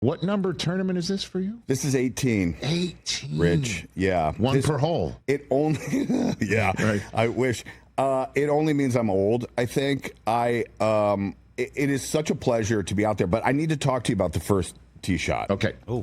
What number tournament is this for you? This is 18. 18. Rich, yeah. One per hole. It only, yeah, right. I wish. It only means I'm old, I think. It is such a pleasure to be out there, but I need to talk to you about the first tee shot. Okay. Oh.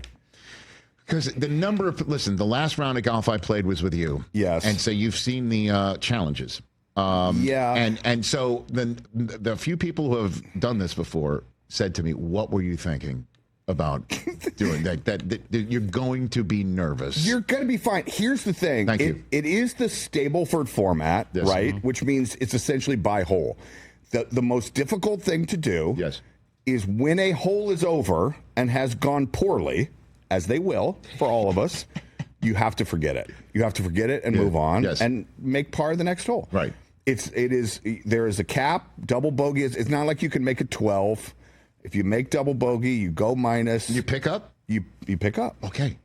Because the the last round of golf I played was with you. Yes. And so you've seen the challenges. Yeah. And so the few people who have done this before said to me, what were you thinking about doing that you're going to be nervous? You're going to be fine. Here's the thing. Thank you. It is the Stableford format, yes. right? Mm-hmm. Which means it's essentially by hole. The most difficult thing to do is when a hole is over and has gone poorly, as they will for all of us, you have to forget it. You have to forget it and move on and make par the next hole. Right. There is a cap. Double bogey it's not like you can make it 12. If you make double bogey, you go minus. You pick up? You pick up. Okay.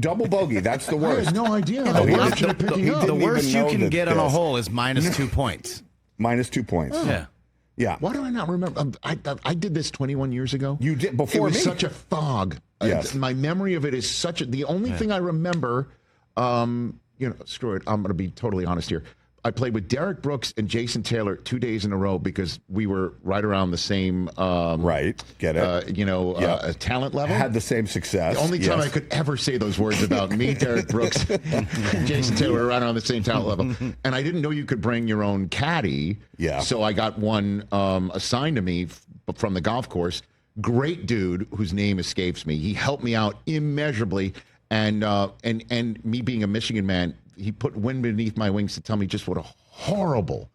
Double bogey, that's the worst. I had no idea. The worst you can get on a hole is minus 2 points. Minus 2 points. Oh. Yeah. Why do I not remember? I did this 21 years ago. You did before me. It was such a fog. Yes. My memory of it is the only thing I remember, screw it. I'm going to be totally honest here. I played with Derek Brooks and Jason Taylor 2 days in a row because we were right around the same get it? Talent level. Had the same success. The only time I could ever say those words about me, Derek Brooks, and Jason Taylor were right on the same talent level. And I didn't know you could bring your own caddy. Yeah. So I got one assigned to me from the golf course. Great dude whose name escapes me. He helped me out immeasurably. And me being a Michigan man, he put wind beneath my wings to tell me just what a horrible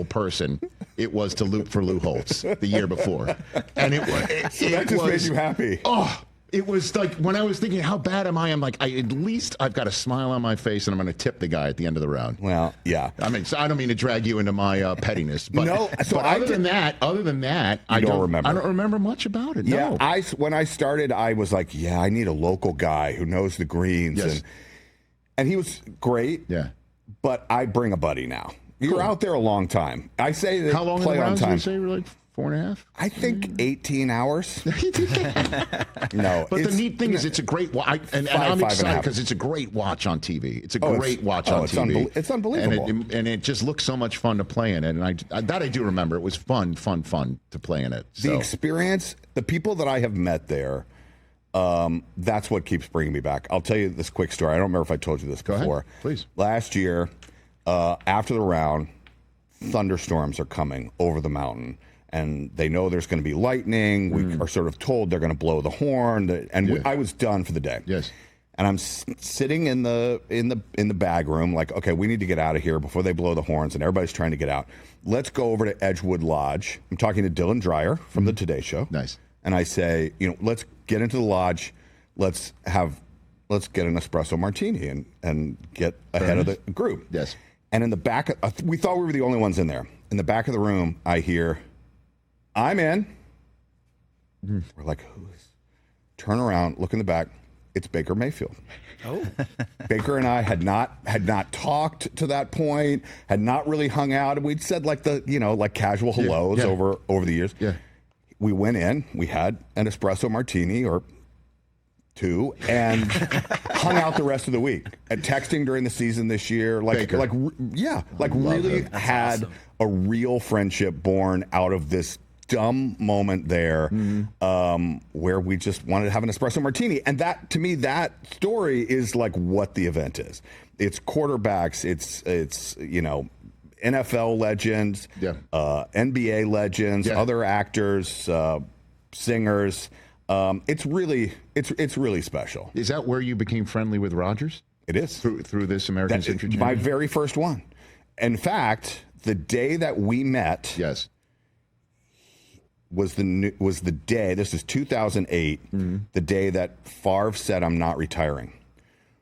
person it was to loop for Lou Holtz the year before. And it that just made you happy. Oh, it was like when I was thinking, how bad am I? I'm like, at least I've got a smile on my face and I'm going to tip the guy at the end of the round. Well, yeah. I mean, so I don't mean to drag you into my pettiness, but, no, so but other than that, I don't remember. I don't remember much about it. Yeah, no. When I started, I was like, I need a local guy who knows the greens. Yes. And he was great. Yeah. But I bring a buddy now. You're out there a long time. I say that. How long play in the on rounds time. did you say? Like 4.5? I think 18 hours. No. But the neat thing is it's a great watch. And I'm excited because it's a great watch on TV. It's a great watch on TV. It's unbelievable. And it just looks so much fun to play in it. And I do remember. It was fun to play in it. So. The experience, the people that I have met there, that's what keeps bringing me back. I'll tell you this quick story. I don't remember if I told you this before. Go ahead, please. Last year, after the round, thunderstorms are coming over the mountain, and they know there's going to be lightning. We are sort of told they're going to blow the horn, and I was done for the day. Yes. And I'm sitting in the bag room, like, okay, we need to get out of here before they blow the horns, and everybody's trying to get out. Let's go over to Edgewood Lodge. I'm talking to Dylan Dreyer from the Today Show. Nice. And I say, let's get into the lodge. Let's get an espresso martini and get ahead of the group. Yes. And in the back, we thought we were the only ones in there. In the back of the room, I hear, "I'm in." We're like, who is? Turn around, look in the back. It's Baker Mayfield. Oh. Baker and I had not talked to that point, had not really hung out. We'd said like casual hellos over the years. Yeah. We went in, we had an espresso martini or two, and hung out the rest of the week. And texting during the season this year, really had awesome. A real friendship born out of this dumb moment there, where we just wanted to have an espresso martini. And that, to me, that story is like what the event is. It's quarterbacks, it's NFL legends, NBA legends, other actors, singers. It's really special. Is that where you became friendly with Rodgers? It is through this American Century Championship? My very first one. In fact, the day that we met, was the day. This is 2008. The day that Favre said, "I'm not retiring."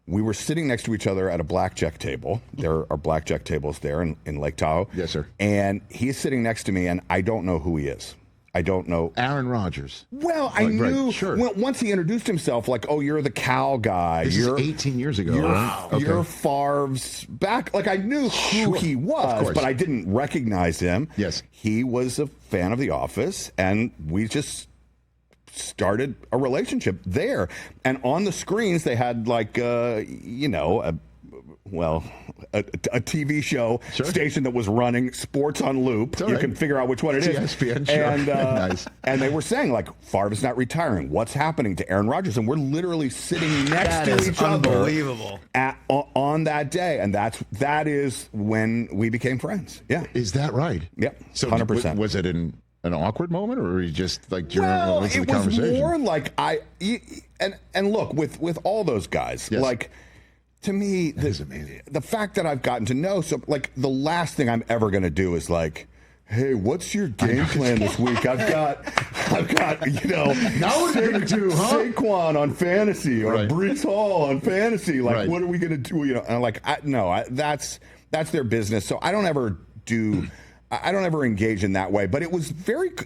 We were sitting next to each other at a blackjack table. There are blackjack tables there in Lake Tahoe. Yes, sir. And he's sitting next to me, and I don't know who he is. I don't know. Aaron Rodgers. Well, I knew once he introduced himself, like, "Oh, you're the Cal guy." This is 18 years ago, right? Okay. You're Favre's back. Like, I knew who he was, but I didn't recognize him. Yes. He was a fan of The Office, and we just started a relationship there. And on the screens, they had like, a TV show station that was running sports on loop. You can figure out which one it is. ESPN, sure. And, nice. and they were saying, like, Favre's not retiring. What's happening to Aaron Rodgers? And we're literally sitting next to each unbelievable. other on that day. And that is when we became friends. Yeah. Is that right? Yep. So 100%. Was it an awkward moment, or were you just like during it the conversation? Was more like and look, with all those guys, like, to me, the fact that I've gotten to know, so like the last thing I'm ever going to do is like, hey, what's your game plan this week? I've got, now what are you going to do, huh? Saquon on fantasy or Breece Hall on fantasy. Like, what are we going to do? And I'm like, that's their business. So I don't ever engage in that way. But it was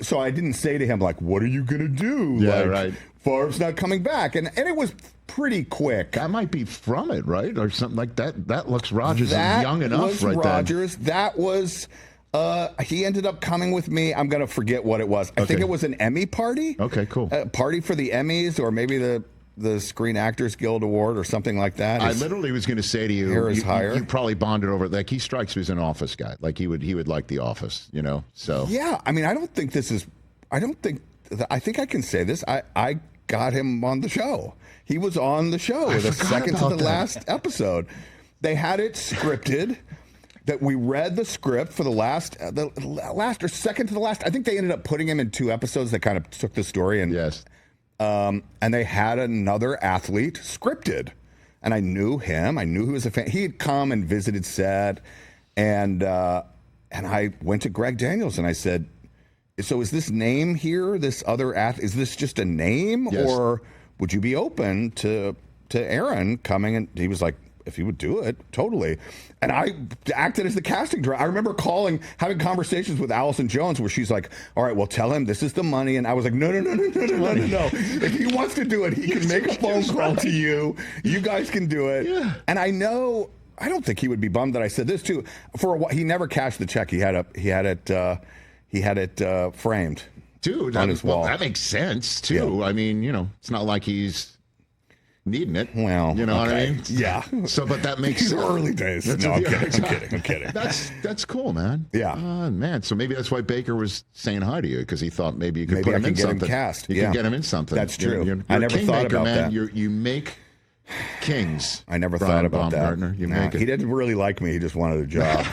so I didn't say to him, like, what are you going to do? Yeah, like, Favre's not coming back. And it was pretty quick. That might be from it, right? Or something like that. That looks Rodgers young enough right Rodgers. That was he ended up coming with me. I'm going to forget what it was. I think it was an Emmy party. Okay, cool. Party for the Emmys, or maybe the Screen Actors Guild Award or something like that. I literally was going to say to you, you probably bonded over, like, he strikes me as an Office guy. Like, he would like The Office, so. Yeah, I mean, I think I can say this. I got him on the show. He was on the show the second to the last episode. They had it scripted. That we read the script for the last or second to the last. I think they ended up putting him in 2 episodes that kind of took the story and and they had another athlete scripted, and I knew him. I knew he was a fan. He had come and visited set, and I went to Greg Daniels and I said, so is this name here, this other athlete, is this just a name, or would you be open to Aaron coming? And he was like, if he would do it, totally. And I acted as the casting director. I remember having conversations with Allison Jones where she's like, all right, well, tell him this is the money. And I was like, no. If he wants to do it, he can make a phone call to you. You guys can do it. Yeah. And I don't think he would be bummed that I said this too. For a while, he never cashed the check. He had it framed. Dude, on his wall. That makes sense too. Yeah. I mean, it's not like he's needing it. Well, you know what I mean? Yeah. So, but that makes sense. Early days. No, I'm kidding. That's cool, man. Yeah. Man. So maybe that's why Baker was saying hi to you, because he thought maybe you could put him in get something. Him cast. You could get him in something. That's true. You're I never thought about man. that. You make kings. I never Brian thought about Baumgartner. that. You make it. He didn't really like me. He just wanted a job.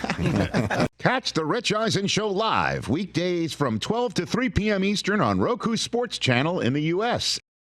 Catch the Rich Eisen Show live weekdays from 12 to 3 p.m. Eastern on Roku Sports Channel in the U.S.